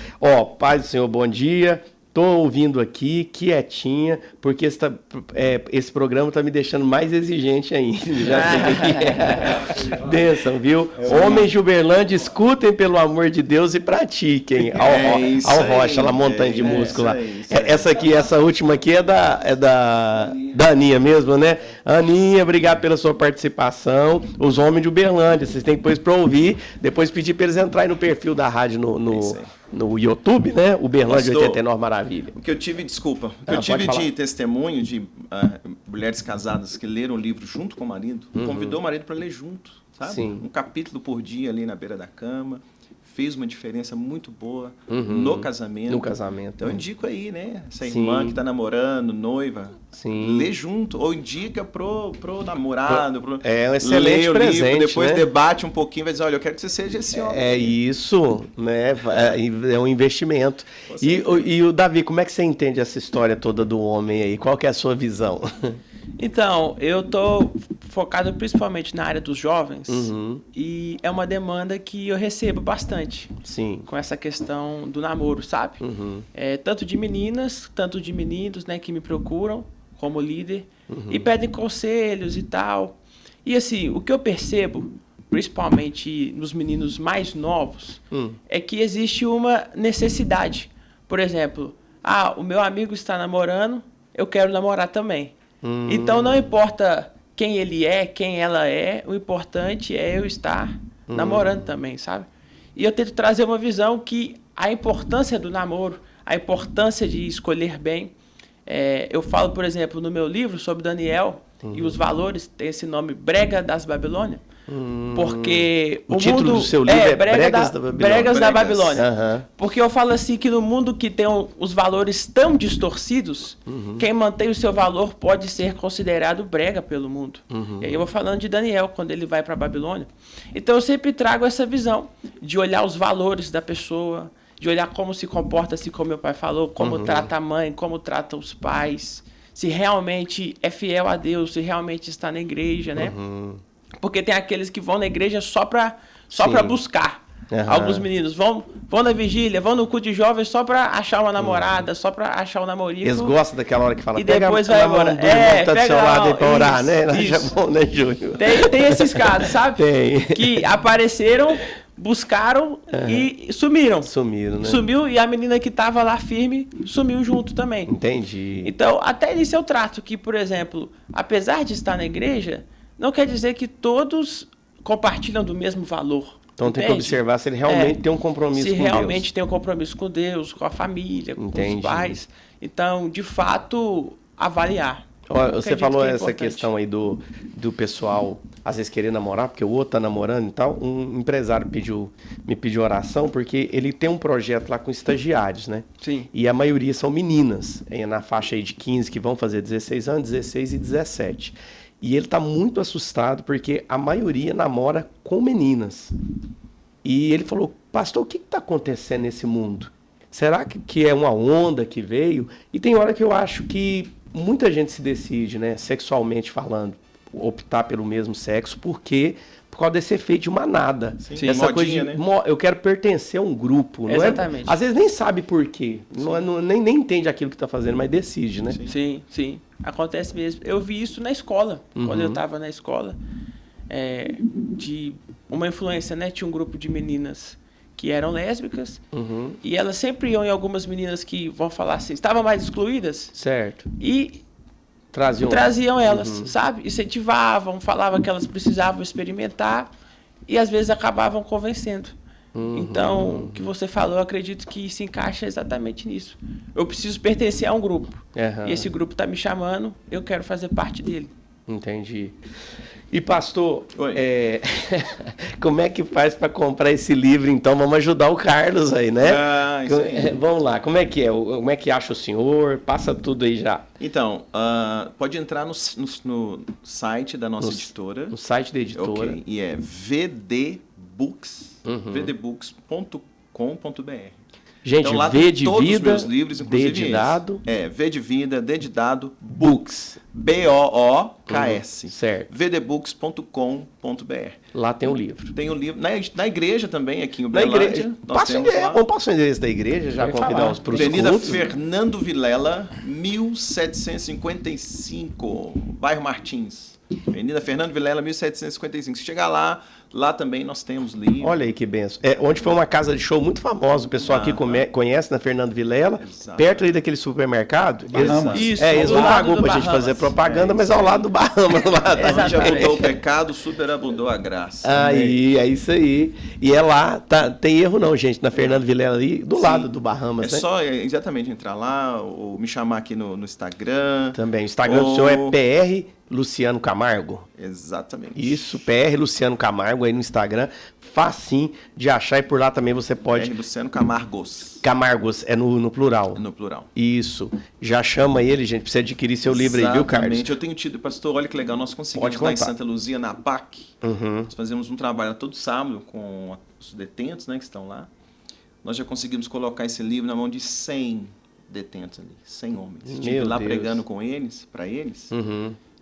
Paz do Senhor, bom dia. Tô ouvindo aqui, quietinha, porque esse programa tá me deixando mais exigente ainda. Bênção, viu? Homens de Uberlândia, escutem pelo amor de Deus e pratiquem. Ao Rocha, lá montanha de músculo lá. Essa última aqui é da Aninha mesmo, né? Aninha, obrigado pela sua participação. Os homens de Uberlândia, vocês têm depois para ouvir, depois pedir para eles entrarem no perfil da rádio no YouTube, né? Uberlândia 89 Maravilha. O que eu tive, desculpa, de testemunho de mulheres casadas que leram o livro junto com o marido, convidou o marido para ler junto, sabe? Sim. Um capítulo por dia ali na beira da cama. Fez uma diferença muito boa no casamento. No casamento. Então, eu indico aí, né? Essa irmã que está namorando, noiva, lê junto. Ou indica pro namorado. É um excelente presente, livro, depois né? Debate um pouquinho, vai dizer, olha, eu quero que você seja esse homem. É isso, né? É um investimento. E o Davi, como é que você entende essa história toda do homem aí? Qual que é a sua visão? Então, eu tô focado principalmente na área dos jovens e é uma demanda que eu recebo bastante. Sim. Com essa questão do namoro, sabe? Tanto de meninas, tanto de meninos, né, que me procuram como líder e pedem conselhos e tal. E assim, o que eu percebo, principalmente nos meninos mais novos, é que existe uma necessidade. Por exemplo, o meu amigo está namorando, eu quero namorar também. Então não importa quem ele é, quem ela é, o importante é eu estar namorando também, sabe? E eu tento trazer uma visão que a importância do namoro, a importância de escolher bem. Eu falo, por exemplo, no meu livro sobre Daniel e os valores, tem esse nome Brega das Babilônia, porque o título do seu livro é Bregas da Babilônia. Bregas da Babilônia. Porque eu falo assim que no mundo que tem os valores tão distorcidos, quem mantém o seu valor pode ser considerado brega pelo mundo. E aí eu vou falando de Daniel, quando ele vai para a Babilônia. Então eu sempre trago essa visão de olhar os valores da pessoa, de olhar como se comporta, assim como meu pai falou, como trata a mãe, como trata os pais, se realmente é fiel a Deus, se realmente está na igreja, né? Porque tem aqueles que vão na igreja só para buscar. Alguns meninos vão na vigília, vão no culto de jovens só para achar uma namorada, só para achar um namorico. Eles gostam daquela hora que fala, e depois vai embora. Tá do seu lado aí para orar, né? Isso. Bom, né, Júlio? Tem esses casos, sabe? Tem. Que apareceram, buscaram e sumiram. Sumiram, né? Sumiu e a menina que estava lá firme sumiu junto também. Entendi. Então, até nisso eu trato que, por exemplo, apesar de estar na igreja, não quer dizer que todos compartilham do mesmo valor. Então tem que observar se ele realmente tem um compromisso com Deus. Se realmente tem um compromisso com Deus, com a família, com os pais. Então, de fato, avaliar. Você falou essa questão aí do pessoal, às vezes, querer namorar, porque o outro tá namorando e tal. Um empresário me pediu oração, porque ele tem um projeto lá com estagiários, né? Sim. E a maioria são meninas, na faixa aí de 15, que vão fazer 16 anos, 16 e 17. E ele tá muito assustado porque a maioria namora com meninas. E ele falou, pastor, o que está acontecendo nesse mundo? Será que é uma onda que veio? E tem hora que eu acho que muita gente se decide, né, sexualmente falando, optar pelo mesmo sexo, porque por causa desse efeito de manada. Sim, essa modinha, coisa de, né? eu quero pertencer a um grupo. Exatamente. Não é, às vezes nem sabe por quê. Nem entende aquilo que está fazendo, mas decide, né? Sim. Acontece mesmo. Eu vi isso na escola, quando eu estava na escola. De uma influência, né? Tinha um grupo de meninas que eram lésbicas e elas sempre iam em algumas meninas que, vão falar assim, estavam mais excluídas. Certo. E traziam elas, sabe? Incentivavam, falavam que elas precisavam experimentar e às vezes acabavam convencendo. Então, o que você falou, eu acredito que se encaixa exatamente nisso. Eu preciso pertencer a um grupo. E esse grupo está me chamando, eu quero fazer parte dele. Entendi. E pastor, Oi. como é que faz para comprar esse livro? Então vamos ajudar o Carlos aí, né? Isso aí. Vamos lá, como é que é? Como é que acha o senhor? Passa tudo aí já. Então, pode entrar no site da nossa editora. No site da editora. Ok, e é vdbooks, vdbooks.com.br. Gente, então, lá V tem de todos vida, os meus livros, inclusive D de dado. V de vida, D de dado, Books. B-O-O-K-S. Certo. vdbooks.com.br. Lá tem o livro. Tem o livro. Na igreja também, aqui em Na Uberlândia. igreja. Nós temos lá. Vamos passar o endereço da igreja, já convidar para os Avenida cultos. Fernando Vilela, 1755, bairro Martins. Avenida Fernando Vilela, 1755. Se chegar lá também nós temos livro. Olha aí que benção. Onde foi uma casa de show muito famosa, o pessoal aqui conhece, na Fernando Vilela, Exato. perto ali daquele supermercado. Bahamas. Isso, Eles do não lado pagou do pra gente Bahamas. fazer propaganda, mas ao lado do Bahamas. A gente abundou o pecado, superabundou a graça. Aí, é isso aí. E é lá, tem erro não, gente, na Fernando Vilela ali, do lado do Bahamas, É né? só exatamente entrar lá, ou me chamar aqui no Instagram. Também. O Instagram do senhor é PR Luciano Camargo. Exatamente. Isso, PR Luciano Camargo aí no Instagram. Facinho de achar e por lá também você pode... Luciano Camargos. Camargos, é no plural. No plural. Isso. Já chama ele, gente, pra você adquirir seu livro aí, viu, Carlos? Exatamente. Eu tenho tido, pastor, olha que legal, nós conseguimos lá em Santa Luzia, na PAC. Nós fazemos um trabalho todo sábado com os detentos, né, que estão lá. Nós já conseguimos colocar esse livro na mão de 100 detentos ali, 100 homens. Estive lá pregando com eles, para eles.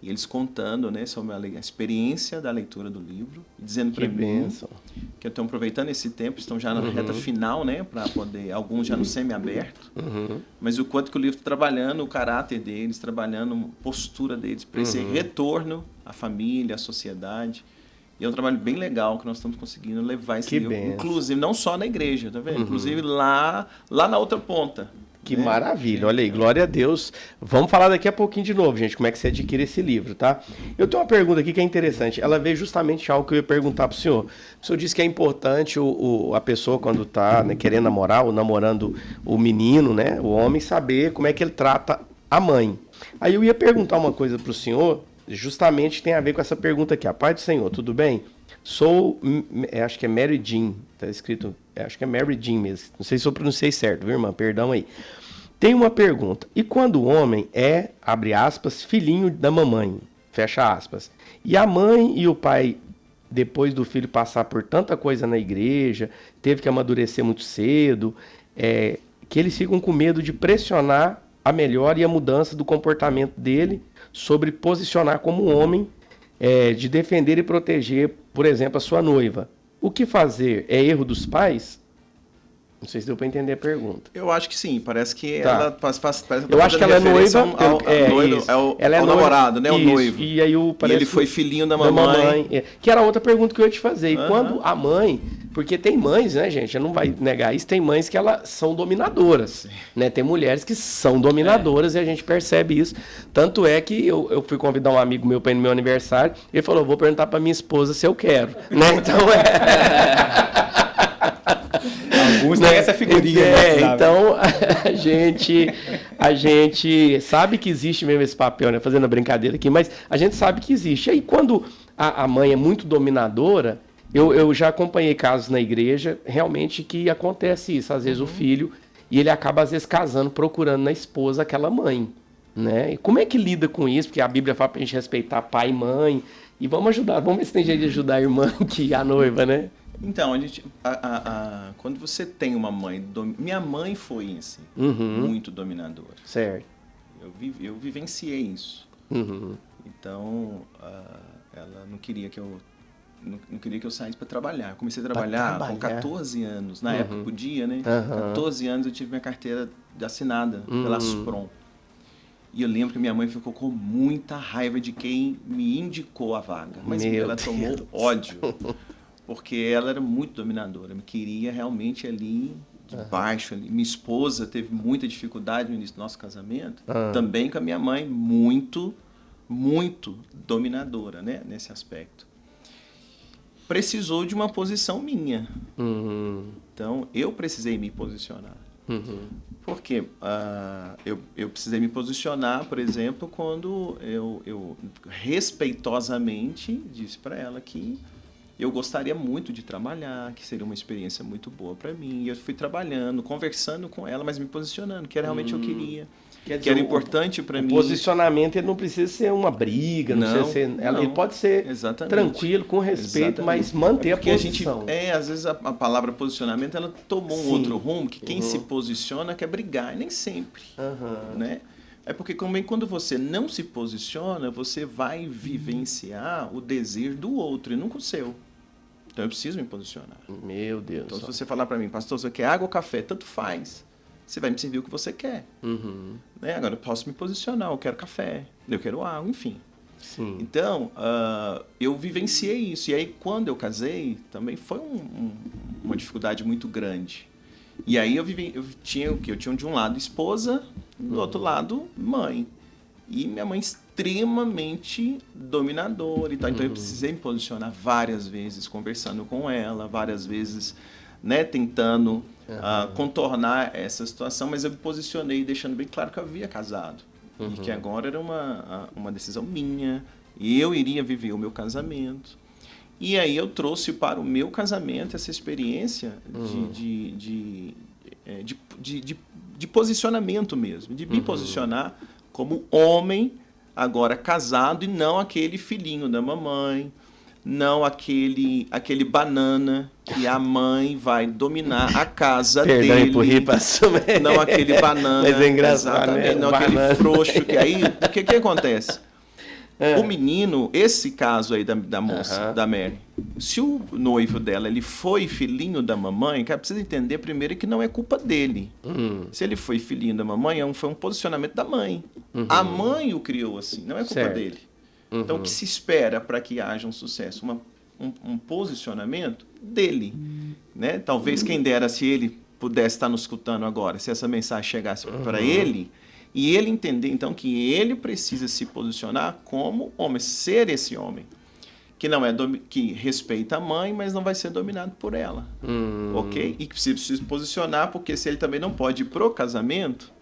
E eles contando, né, sobre a experiência da leitura do livro, dizendo para mim que estão aproveitando esse tempo, estão já na reta final, né, para poder, alguns já no semi-aberto, mas o quanto que o livro está trabalhando o caráter deles, trabalhando a postura deles, para esse retorno à família, à sociedade. E é um trabalho bem legal que nós estamos conseguindo levar esse livro, inclusive, não só na igreja, tá vendo? Inclusive lá na outra ponta. Que maravilha, olha aí, glória a Deus. Vamos falar daqui a pouquinho de novo, gente, como é que você adquire esse livro, tá? Eu tenho uma pergunta aqui que é interessante, ela veio justamente algo que eu ia perguntar pro senhor. O senhor disse que é importante a pessoa quando tá, né, querendo namorar ou namorando o menino, né, o homem, saber como é que ele trata a mãe. Aí eu ia perguntar uma coisa pro senhor, justamente tem a ver com essa pergunta aqui. A paz do Senhor, tudo bem? Sou, acho que é Mary Jean, tá escrito, acho que é Mary Jean mesmo. Não sei se eu pronunciei certo, viu, irmã? Perdão aí. Tem uma pergunta. E quando o homem é, abre aspas, filhinho da mamãe, fecha aspas, e a mãe e o pai, depois do filho passar por tanta coisa na igreja, teve que amadurecer muito cedo, que eles ficam com medo de pressionar a melhora e a mudança do comportamento dele sobre posicionar como homem, de defender e proteger, por exemplo, a sua noiva. O que fazer? É erro dos pais? Não sei se deu para entender a pergunta. Eu acho que sim, parece que ela faz eu acho que ela é noiva, ela é o namorado, né? O noivo. E aí ele foi filhinho da mamãe. Que era outra pergunta que eu ia te fazer. E quando a mãe, porque tem mães, né, gente? Não vai negar isso, tem mães que elas são dominadoras, né? Tem mulheres que são dominadoras e a gente percebe isso. Tanto é que eu fui convidar um amigo meu para ir no meu aniversário, ele falou, vou perguntar para minha esposa se eu quero, né? Então Alguns têm essa figurinha. Então a gente sabe que existe mesmo esse papel, né? Fazendo a brincadeira aqui, mas a gente sabe que existe. E aí quando a mãe é muito dominadora, eu já acompanhei casos na igreja, realmente, que acontece isso. Às vezes o filho, e ele acaba às vezes casando, procurando na esposa aquela mãe. né? E como é que lida com isso? Porque a Bíblia fala pra gente respeitar pai e mãe. E vamos ajudar, vamos ver se tem jeito de ajudar a irmã que é a noiva, né? Então, quando você tem uma mãe... Minha mãe foi, assim, muito dominadora. Certo. Eu vivenciei isso. Então, ela não queria que eu saísse para trabalhar. Eu comecei a trabalhar com 14 anos. Na época podia, né? 14 anos eu tive minha carteira assinada pela Asprom. E eu lembro que minha mãe ficou com muita raiva de quem me indicou a vaga. Mas ela tomou ódio. Porque ela era muito dominadora. Me queria realmente ali de baixo. Ali. Minha esposa teve muita dificuldade no início do nosso casamento. Também com a minha mãe, muito, muito dominadora, né? Nesse aspecto. Precisou de uma posição minha. Então, eu precisei me posicionar. Porque eu precisei me posicionar, por exemplo, quando eu respeitosamente disse para ela que eu gostaria muito de trabalhar, que seria uma experiência muito boa para mim. E eu fui trabalhando, conversando com ela, mas me posicionando, que era realmente eu queria. Que era importante para mim. O posicionamento ele não precisa ser uma briga, não precisa ser, ele pode ser tranquilo, com respeito, mas manter a posição. Às vezes a palavra posicionamento ela tomou um outro rumo, que quem se posiciona quer brigar, e nem sempre. Né? É porque quando você não se posiciona, você vai vivenciar o desejo do outro e nunca o seu. Então eu preciso me posicionar. Meu Deus. Então se você falar para mim, pastor, você quer água ou café? Tanto faz. Você vai me servir o que você quer. Né? Agora eu posso me posicionar, eu quero café, eu quero água, enfim. Sim. Então, eu vivenciei isso. E aí, quando eu casei, também foi uma dificuldade muito grande. E aí eu tinha o quê? Eu tinha de um lado esposa, do outro lado mãe. E minha mãe extremamente dominadora e tal. Então eu precisei me posicionar várias vezes, conversando com ela, várias vezes, né, tentando contornar essa situação, mas eu me posicionei deixando bem claro que eu havia casado. E que agora era uma decisão minha, e eu iria viver o meu casamento. E aí eu trouxe para o meu casamento essa experiência de posicionamento mesmo, de me posicionar como homem agora casado e não aquele filhinho da mamãe, não aquele banana que a mãe vai dominar a casa dele. Não aquele banana. Mas é engraçado, né? Não aquele frouxo que aí... O que acontece? O menino, esse caso aí da moça, da Mary, se o noivo dela ele foi filhinho da mamãe, cara, precisa entender primeiro que não é culpa dele. Se ele foi filhinho da mamãe, foi um posicionamento da mãe. A mãe o criou assim, não é culpa dele. Então, o que se espera para que haja um sucesso? Um posicionamento dele. Né? Talvez quem dera se ele pudesse estar nos escutando agora, se essa mensagem chegasse para ele, e ele entender, então, que ele precisa se posicionar como homem, ser esse homem, que não é que respeita a mãe, mas não vai ser dominado por ela. Ok? E que precisa se posicionar, porque se ele também não pode ir pro casamento,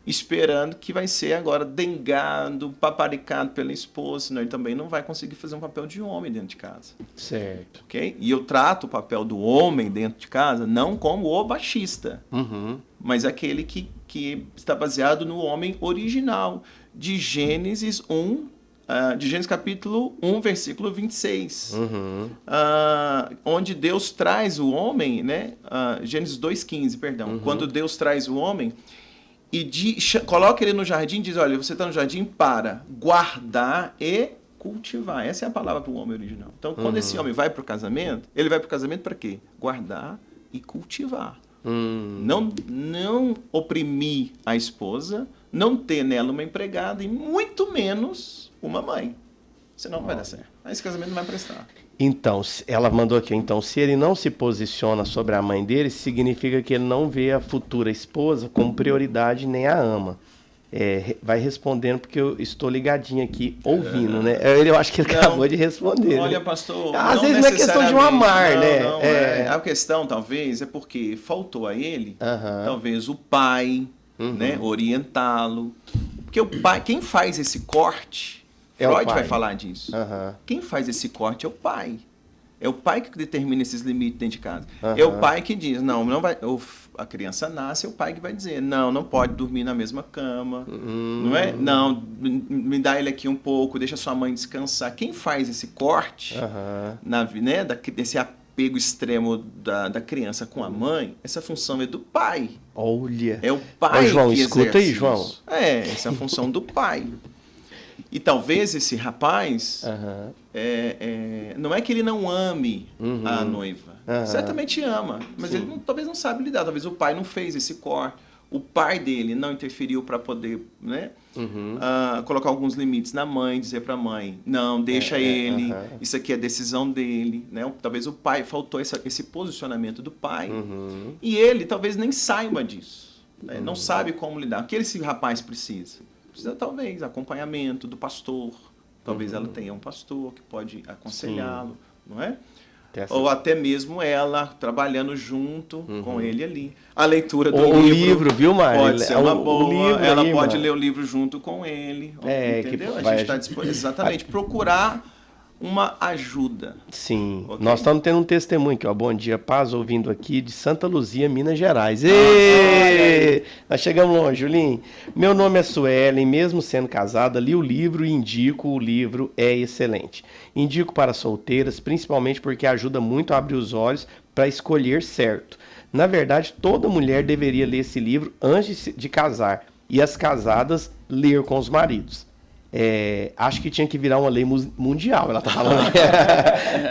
esperando que vai ser agora dengado, paparicado pela esposa, senão ele também não vai conseguir fazer um papel de homem dentro de casa. Certo. Ok? E eu trato o papel do homem dentro de casa não como o machista, mas aquele que está baseado no homem original, de Gênesis 1, de Gênesis capítulo 1, versículo 26, onde Deus traz o homem, né? Gênesis 2,15, perdão, quando Deus traz o homem e coloca ele no jardim e diz, olha, você está no jardim para guardar e cultivar. Essa é a palavra para o homem original. Então, quando esse homem vai para o casamento, ele vai para o casamento para quê? Guardar e cultivar. Não oprimir a esposa, não ter nela uma empregada e muito menos uma mãe. Senão não vai dar certo. Aí esse casamento não vai prestar. Então, ela mandou aqui, então, se ele não se posiciona sobre a mãe dele, significa que ele não vê a futura esposa como prioridade nem a ama. Vai respondendo porque eu estou ligadinho aqui, ouvindo, né? Eu acho que ele acabou de responder. Olha, né? pastor, às vezes não é questão de um amar, né? A questão, talvez, é porque faltou a ele, talvez, o pai, né? Orientá-lo. Porque o pai, quem faz esse corte, Freud vai falar disso. Quem faz esse corte é o pai. É o pai que determina esses limites dentro de casa. É o pai que diz, não vai... A criança nasce, é o pai que vai dizer, não pode dormir na mesma cama, não é? Não, me dá ele aqui um pouco, deixa sua mãe descansar. Quem faz esse corte, né, desse apego extremo da criança com a mãe, essa função é do pai. Olha. É o pai João, que escuta aí, exerce João. isso. Essa é a função do pai. E talvez esse rapaz, não é que ele não ame a noiva. Certamente ama, mas ele talvez não sabe lidar. Talvez o pai não fez esse corte. O pai dele não interferiu para poder, né, colocar alguns limites na mãe, dizer para a mãe, não, deixa ele, isso aqui é decisão dele. Né? Talvez o pai, faltou esse posicionamento do pai. E ele talvez nem saiba disso. Né? Não sabe como lidar. O que esse rapaz precisa? Precisa, talvez, acompanhamento do pastor. Talvez ela tenha um pastor que pode aconselhá-lo, não é? Ou até mesmo ela trabalhando junto com ele ali. A leitura do livro. O livro, viu, Mário? Pode ser uma boa. Livro ela aí, pode mano. ler o livro junto com ele. Entendeu? A vai... gente está disposto. Exatamente. Procurar uma ajuda. Sim. Okay? Nós estamos tendo um testemunho aqui, ó. Bom dia, paz, ouvindo aqui de Santa Luzia, Minas Gerais. Nós chegamos longe, Julinho. Meu nome é Suelen, mesmo sendo casada, li o livro e indico, o livro é excelente. Indico para solteiras, principalmente porque ajuda muito a abrir os olhos para escolher certo. Na verdade, toda mulher deveria ler esse livro antes de casar e as casadas ler com os maridos. Acho que tinha que virar uma lei mundial, ela tá falando.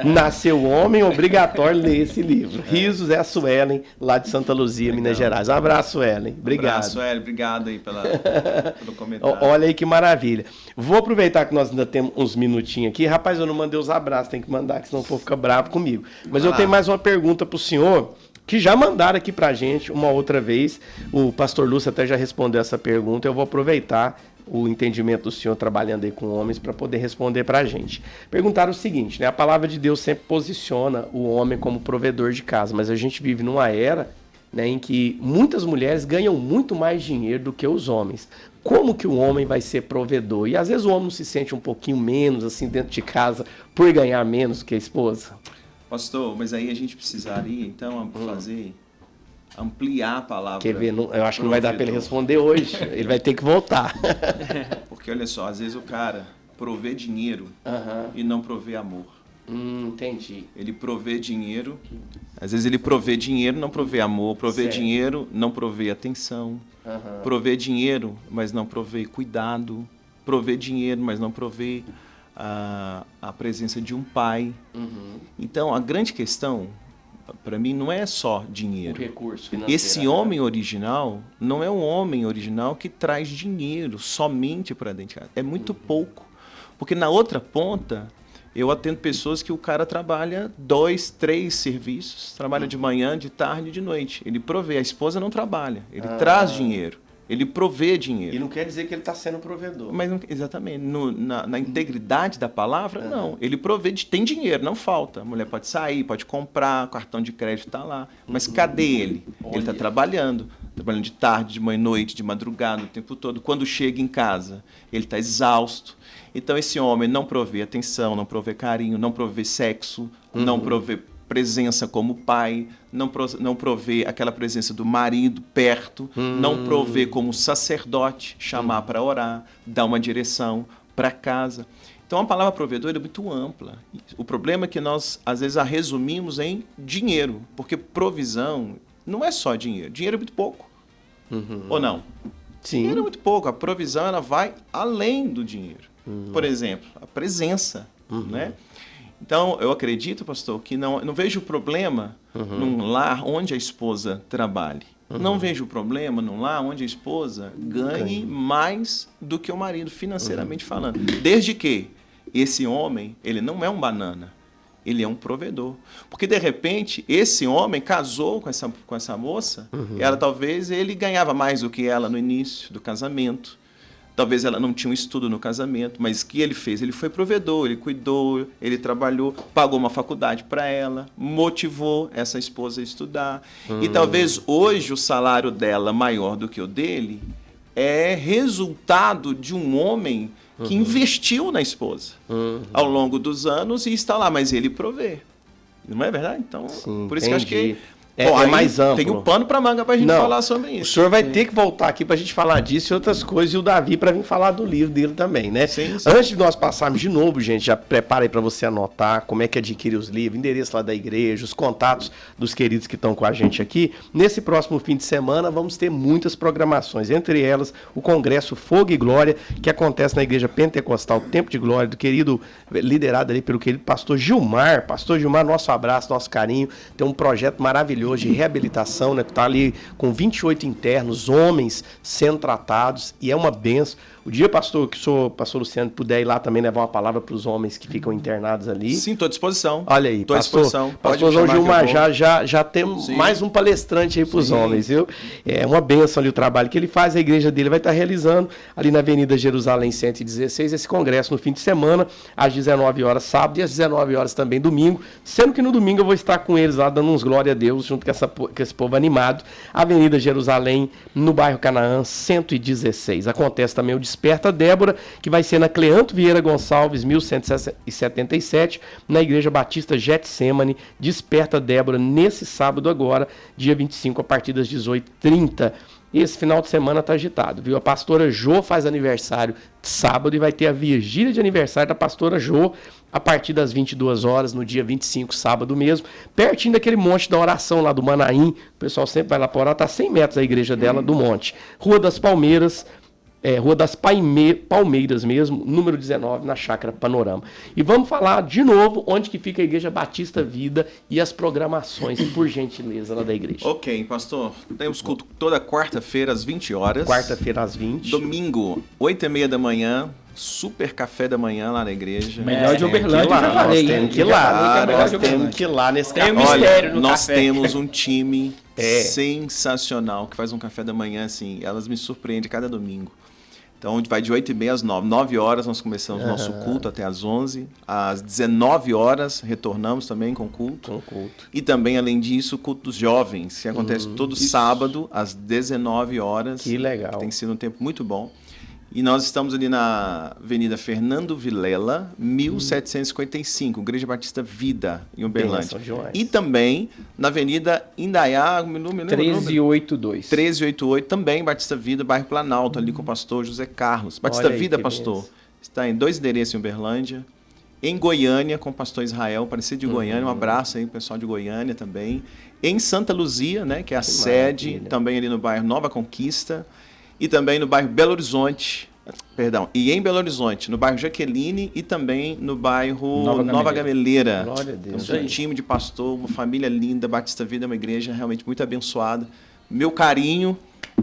Nasceu homem, obrigatório ler esse livro. Risos é a Suelen, lá de Santa Luzia, Minas Gerais. Um abraço, Suelen. Obrigado. Um abraço, Suelen. Obrigado aí pelo comentário. Olha aí que maravilha. Vou aproveitar que nós ainda temos uns minutinhos aqui. Rapaz, eu não mandei os abraços, tem que mandar, que senão o povo fica bravo comigo. Mas eu tenho mais uma pergunta pro senhor, que já mandaram aqui pra gente uma outra vez. O pastor Lúcio até já respondeu essa pergunta. Eu vou aproveitar o entendimento do senhor trabalhando aí com homens para poder responder para a gente. Perguntaram o seguinte, né? A palavra de Deus sempre posiciona o homem como provedor de casa, mas a gente vive numa era, né, em que muitas mulheres ganham muito mais dinheiro do que os homens. Como que o homem vai ser provedor? E às vezes o homem se sente um pouquinho menos assim dentro de casa por ganhar menos que a esposa. Pastor, mas aí a gente precisaria então ampliar a palavra. Quer ver? Eu acho que não vai dar para ele responder hoje. Ele vai ter que voltar. Porque olha só, às vezes o cara provê dinheiro e não provê amor. Entendi. Ele provê dinheiro, às vezes ele provê dinheiro, não provê amor, provê dinheiro, não provê atenção, provê dinheiro, mas não provê cuidado, provê dinheiro, mas não provê a presença de um pai. Então, a grande questão, para mim, não é só dinheiro. O recurso financeiro. Esse homem original não é um homem original que traz dinheiro somente para dentro de casa. É muito pouco. Porque na outra ponta, eu atendo pessoas que o cara trabalha 2, 3 serviços, trabalha de manhã, de tarde e de noite. Ele provê, a esposa não trabalha, ele traz dinheiro, ele provê dinheiro. E não quer dizer que ele está sendo provedor. Mas não, exatamente, na integridade da palavra, não. Ele provê, tem dinheiro, não falta. A mulher pode sair, pode comprar, o cartão de crédito está lá. Mas cadê ele? Ele está trabalhando de tarde, de manhã, noite, de madrugada, o tempo todo. Quando chega em casa, ele está exausto. Então, esse homem não provê atenção, não provê carinho, não provê sexo, não provê presença como pai, não provê aquela presença do marido perto, não provê como sacerdote, chamar para orar, dar uma direção para casa. Então, a palavra provedor é muito ampla. O problema é que nós, às vezes, a resumimos em dinheiro, porque provisão não é só dinheiro. Dinheiro é muito pouco. Ou não? Sim. Dinheiro é muito pouco. A provisão ela vai além do dinheiro. Por exemplo, a presença, né? Então, eu acredito, pastor, que não vejo problema num lar onde a esposa trabalhe. Não vejo problema num lar onde a esposa ganhe mais do que o marido, financeiramente falando. Desde que esse homem, ele não é um banana. Ele é um provedor. Porque, de repente, esse homem casou com essa moça, e talvez ele ganhava mais do que ela no início do casamento. Talvez ela não tinha um estudo no casamento, mas o que ele fez? Ele foi provedor, ele cuidou, ele trabalhou, pagou uma faculdade para ela, motivou essa esposa a estudar. E talvez hoje o salário dela maior do que o dele é resultado de um homem que investiu na esposa ao longo dos anos e está lá, mas ele provê. Não é verdade? Então, Sim, por isso que eu acho que é aí mais amplo. tem um pano pra manga pra gente falar sobre O isso. senhor vai ter que voltar aqui pra gente falar disso e outras coisas, e o Davi pra vir falar do livro dele também, né? Sim. Antes de nós passarmos de novo, gente, já prepara aí pra você anotar como é que adquire os livros, endereço lá da igreja, os contatos dos queridos que estão com a gente aqui. Nesse próximo fim de semana vamos ter muitas programações, entre elas o Congresso Fogo e Glória, que acontece na Igreja Pentecostal Tempo de Glória, liderado ali pelo querido pastor Gilmar. Pastor Gilmar, nosso abraço, nosso carinho. Tem um projeto maravilhoso de reabilitação, né? Tá ali com 28 internos, homens sendo tratados, e é uma benção. O dia, pastor, que o senhor, pastor Luciano, puder ir lá também levar uma palavra para os homens que ficam internados ali. Sim, estou à disposição. Olha aí, estou à disposição. Pastor João Gilmar, já temos mais um palestrante aí para os homens, viu? É uma benção ali o trabalho que ele faz, a igreja dele vai estar realizando ali na Avenida Jerusalém 116, esse congresso no fim de semana, às 19 horas sábado e às 19 horas também domingo, sendo que no domingo eu vou estar com eles lá dando uns glória a Deus, junto com esse povo animado. Avenida Jerusalém, no bairro Canaã, 116. Acontece também o Desperta Débora, que vai ser na Cleanto Vieira Gonçalves, 1177, na Igreja Batista Getsemane. Desperta Débora nesse sábado agora, dia 25, a partir das 18h30. Esse final de semana tá agitado, viu? A pastora Jô faz aniversário sábado e vai ter a vigília de aniversário da pastora Jô a partir das 22 horas, no dia 25, sábado mesmo, pertinho daquele monte da oração lá do Manaim. O pessoal sempre vai lá para orar, tá 100 metros a igreja dela, do monte. Rua das Palmeiras, Rua das Palmeiras mesmo, número 19, na Chácara Panorama. E vamos falar de novo onde que fica a Igreja Batista Vida e as programações, por gentileza, lá da igreja. Ok, pastor. Temos culto toda quarta-feira às 20 horas. Quarta-feira às 20. Domingo, 8h30 da manhã. Super café da manhã lá na igreja. Melhor de Uberlândia, já falei. Nós temos que ir lá, nós temos que ir lá nesse Tem café. um mistério Olha, no nós café. temos um time sensacional que faz um café da manhã, assim, elas me surpreendem cada domingo. Então, vai de 8h30 às 9h. 9 horas nós começamos o nosso culto até às 11h. Às 19 horas retornamos também com culto. E também, além disso, o culto dos jovens, que acontece todo sábado às 19 horas. Que legal. Tem sido um tempo muito bom. E nós estamos ali na Avenida Fernando Vilela, 1755, Igreja Batista Vida, em Uberlândia. E também na Avenida Indaiá, 1382. 1388, também Batista Vida, bairro Planalto, ali com o pastor José Carlos. Batista Olha aí, Vida, que pastor, benção. está em 2 endereços em Uberlândia. Em Goiânia, com o pastor Israel, parecido de Goiânia. Um abraço aí, pessoal de Goiânia também. Em Santa Luzia, né, que é a sede, maravilha. também ali no bairro Nova Conquista. E também no bairro Belo Horizonte, e em Belo Horizonte, no bairro Jaqueline e também no bairro Nova Gameleira. Glória a Deus. Temos um time de pastor, uma família linda, Batista Vida, uma igreja realmente muito abençoada. Meu carinho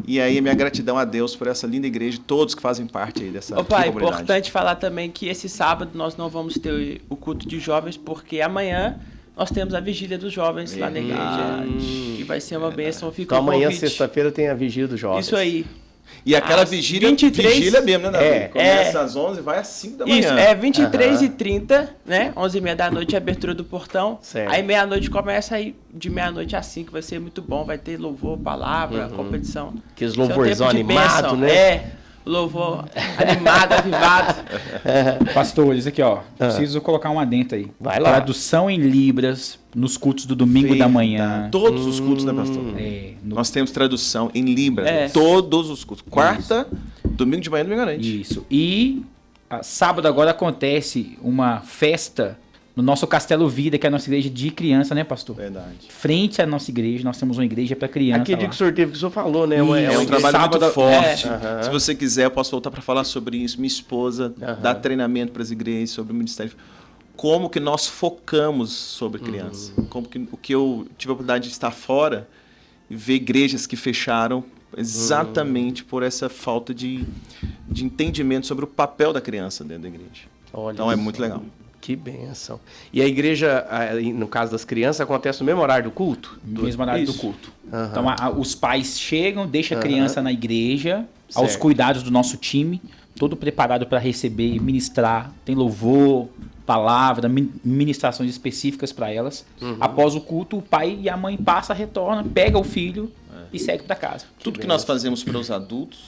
e aí minha gratidão a Deus por essa linda igreja e todos que fazem parte aí dessa Opa, é comunidade. importante falar também que esse sábado nós não vamos ter o culto de jovens, porque amanhã nós temos a vigília dos jovens lá na igreja, que vai ser uma bênção. Fica Então o amanhã, convite. sexta-feira, tem a vigília dos jovens. Isso aí. E aquela Às vigília 23, vigília mesmo, né, Davi? É. Começa às 11 e vai às 5 da manhã. Isso, é 23h30, né? 11h30 da noite, abertura do portão. Certo. Aí meia-noite começa, aí de meia-noite às 5 vai ser muito bom. Vai ter louvor, palavra, competição. Aqueles Isso é um louvorzão tempo de animado, bênção. né? É, louvor animado, avivado. Pastores, aqui ó, preciso colocar um adendo aí. Vai lá. Tradução em libras nos cultos do domingo da manhã. Todos os cultos, né, pastor? Nós temos tradução em Libras. É. Todos os cultos. Quarta, domingo de manhã e domingo à noite. Isso. E sábado agora acontece uma festa no nosso Castelo Vida, que é a nossa igreja de criança, né, pastor? Verdade. Frente à nossa igreja, nós temos uma igreja para criança. Aquele dia lá. que o senhor teve, que o senhor falou, né? É um trabalho sábado- muito forte. É. Se você quiser, eu posso voltar para falar sobre isso. Minha esposa dá treinamento para as igrejas sobre o ministério. Como que nós focamos sobre criança. Como que, o que eu tive a oportunidade de estar fora e ver igrejas que fecharam exatamente por essa falta de entendimento sobre o papel da criança dentro da igreja. Olha Então é isso. muito legal. Que bênção. E a igreja, no caso das crianças, acontece no mesmo horário do culto? No mesmo horário do Isso. culto. Aham. Então, os pais chegam, deixam a criança na igreja, aos Certo. cuidados do nosso time, todo preparado para receber e ministrar. Tem louvor, palavra, ministrações específicas para elas. Após o culto, o pai e a mãe passam, retornam, pega o filho e segue para casa. Tudo que nós fazemos para os adultos,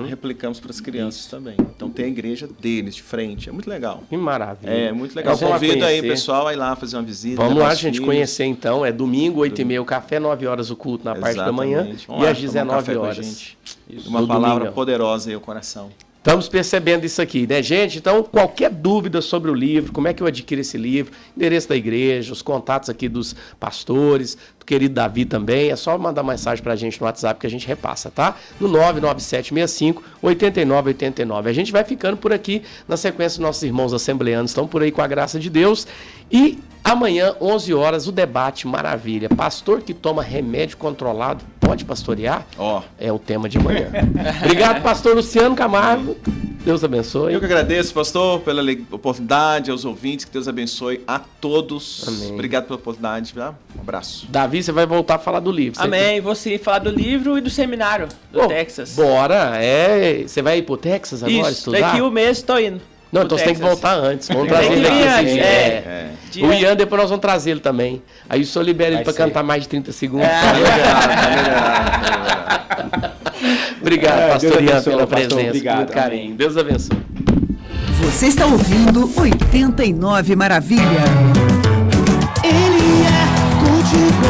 replicamos para as crianças também. Então tem a igreja deles de frente. É muito legal. Que maravilha. É muito legal. Vamos lá Convido aí o conhecer. pessoal a ir lá fazer uma visita. Vamos levar lá, os gente, filhos. conhecer então. É domingo, 8h30, o café, 9 horas o culto na parte da manhã. Exatamente. Vamos E lá às tomar um 19 café com a horas. gente. Uma No palavra domingão. poderosa aí ao coração. Estamos percebendo isso aqui, né, gente? Então, qualquer dúvida sobre o livro, como é que eu adquiro esse livro, endereço da igreja, os contatos aqui dos pastores, do querido Davi também, é só mandar mensagem pra gente no WhatsApp que a gente repassa, tá? No 99765-8989. A gente vai ficando por aqui, na sequência, nossos irmãos assembleanos estão por aí com a graça de Deus. E amanhã, 11 horas, o debate maravilha. Pastor que toma remédio controlado pode pastorear? Ó. É o tema de amanhã. Obrigado, pastor Luciano Camargo. Deus abençoe. Eu que agradeço, pastor, pela oportunidade, aos ouvintes, que Deus abençoe a todos. Amém. Obrigado pela oportunidade, tá? Um abraço. Davi, você vai voltar a falar do livro. Amém. Você falar do livro e do seminário do Ô, Texas. Bora, você vai ir pro Texas agora Isso, estudar? daqui um mês estou indo. Não, pro então você tem que Texas. voltar antes. Vamos Tem trazer que ele aqui. vir assim, antes, é. Dia- O Ian, depois nós vamos trazer ele também. Aí o senhor libera ele Vai pra ser. cantar mais de 30 segundos. Deus Obrigado, pastor Ian, abençoe, pela pastor. presença. Obrigado, Muito carinho. amém. Deus abençoe. Você está ouvindo 89 Maravilha. Ele é contigo.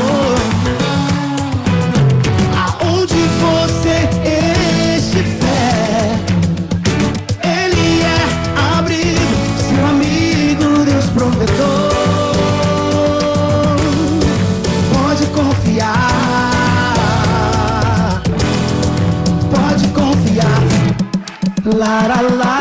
Aonde você estiver, Ele é abrigo, seu amigo, Deus provedor. Pode confiar, pode confiar. Lá, lá, lá.